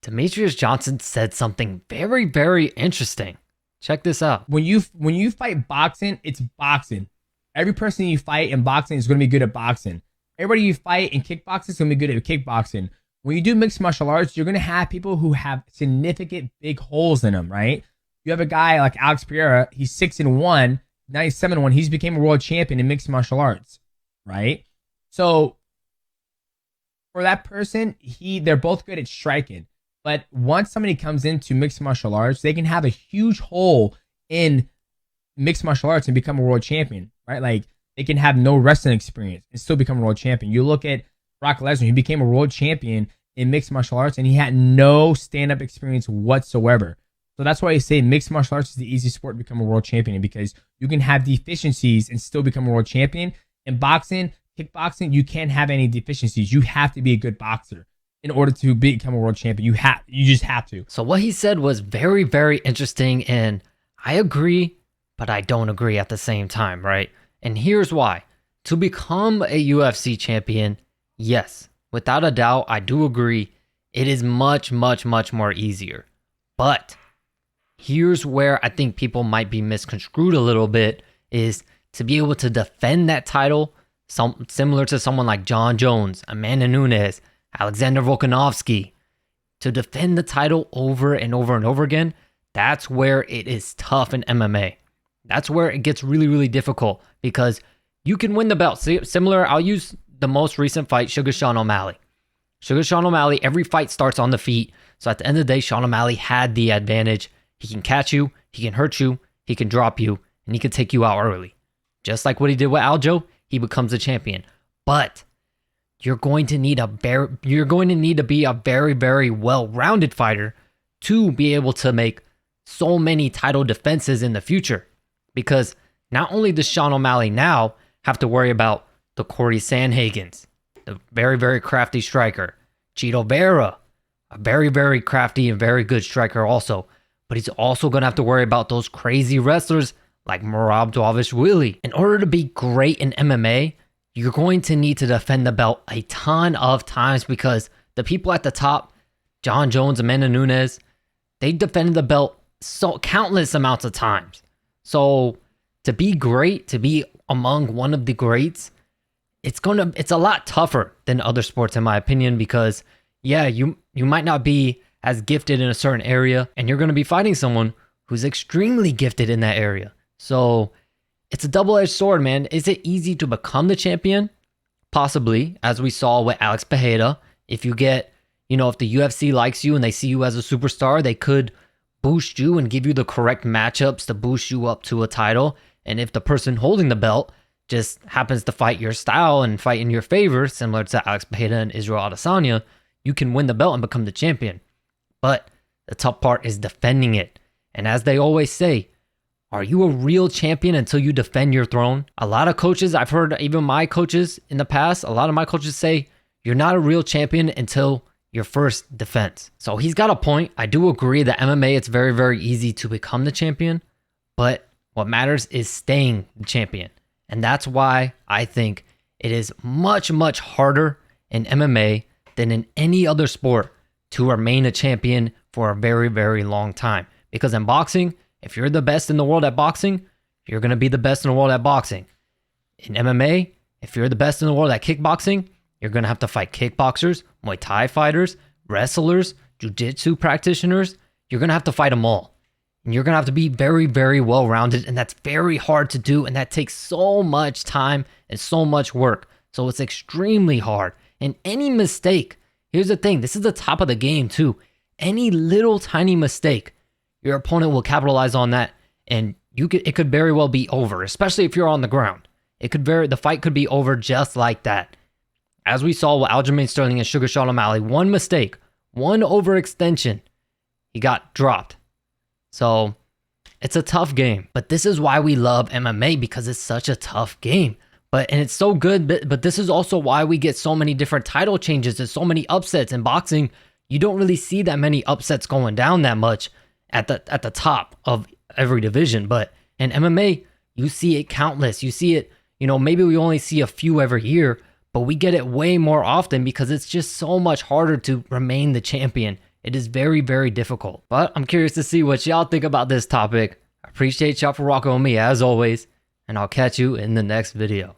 Demetrius Johnson said something very, very interesting. Check this out. When you fight boxing, it's boxing. Every person you fight in boxing is going to be good at boxing. Everybody you fight in kickboxing is going to be good at kickboxing. When you do mixed martial arts, you're going to have people who have significant big holes in them, right? You have a guy like Alex Pereira, he's 6-1, now he's 7-1. He's became a world champion in mixed martial arts, right? So for that person, they're both good at striking. But once somebody comes into mixed martial arts, they can have a huge hole in mixed martial arts and become a world champion, right? Like they can have no wrestling experience and still become a world champion. You look at Brock Lesnar, he became a world champion in mixed martial arts and he had no stand-up experience whatsoever. So that's why I say mixed martial arts is the easiest sport to become a world champion in, because you can have deficiencies and still become a world champion. In boxing, kickboxing, you can't have any deficiencies. You have to be a good boxer in order to become a world champion. You just have to. So what he said was very, very interesting, and I agree, but I don't agree at the same time, right? And here's why. To become a UFC champion, yes, without a doubt, I do agree, it is much, much, much more easier. But here's where I think people might be misconstrued a little bit, is to be able to defend that title, similar to someone like John Jones, Amanda Nunes, Alexander Volkanovski, to defend the title over and over and over again. That's where it is tough in MMA. That's where it gets really, really difficult, because you can win the belt. Similar, I'll use the most recent fight, Sugar Sean O'Malley. Sugar Sean O'Malley, every fight starts on the feet. So at the end of the day, Sean O'Malley had the advantage. He can catch you, he can hurt you, he can drop you, and he can take you out early. Just like what he did with Aljo, he becomes a champion. But you're going to need to be a very, very well-rounded fighter to be able to make so many title defenses in the future. Because not only does Sean O'Malley now have to worry about the Corey Sandhagens, the very, very crafty striker, Cheeto Vera, a very, very crafty and very good striker also, but he's also going to have to worry about those crazy wrestlers like Merab Dvalishvili. In order to be great in MMA, you're going to need to defend the belt a ton of times, because the people at the top, John Jones, Amanda Nunes, they defended the belt so countless amounts of times. So to be great, to be among one of the greats, it's a lot tougher than other sports in my opinion, because yeah, you might not be as gifted in a certain area, and you're going to be fighting someone who's extremely gifted in that area. So it's a double-edged sword, man. Is it easy to become the champion? Possibly, as we saw with Alex Pereira. If you get, if the UFC likes you and they see you as a superstar, they could boost you and give you the correct matchups to boost you up to a title. And if the person holding the belt just happens to fight your style and fight in your favor, similar to Alex Pereira and Israel Adesanya, you can win the belt and become the champion. But the tough part is defending it. And as they always say, are you a real champion until you defend your throne? A lot of coaches, I've heard even my coaches in the past, a lot of my coaches say, you're not a real champion until your first defense. So he's got a point. I do agree that MMA, it's very, very easy to become the champion. But what matters is staying the champion. And that's why I think it is much, much harder in MMA than in any other sport to remain a champion for a very, very long time. Because in boxing, if you're the best in the world at boxing, you're going to be the best in the world at boxing. In MMA, if you're the best in the world at kickboxing, you're going to have to fight kickboxers, Muay Thai fighters, wrestlers, jiu-jitsu practitioners. You're going to have to fight them all. And you're going to have to be very, very well-rounded, and that's very hard to do, and that takes so much time and so much work. So it's extremely hard. And any mistake, here's the thing, this is the top of the game too. Any little tiny mistake, your opponent will capitalize on that, and it could very well be over, especially if you're on the ground. The fight could be over just like that. As we saw with Aljamain Sterling and Sugar Sean O'Malley, one mistake, one overextension, he got dropped. So it's a tough game, but this is why we love MMA, because it's such a tough game. And it's so good, but this is also why we get so many different title changes and so many upsets. In boxing, you don't really see that many upsets going down that much at the top of every division. But in MMA, you see it countless. You see it, maybe we only see a few every year, but we get it way more often because it's just so much harder to remain the champion It is very, very difficult. But I'm curious to see what y'all think about this topic. I appreciate y'all for rocking with me as always, and I'll catch you in the next video.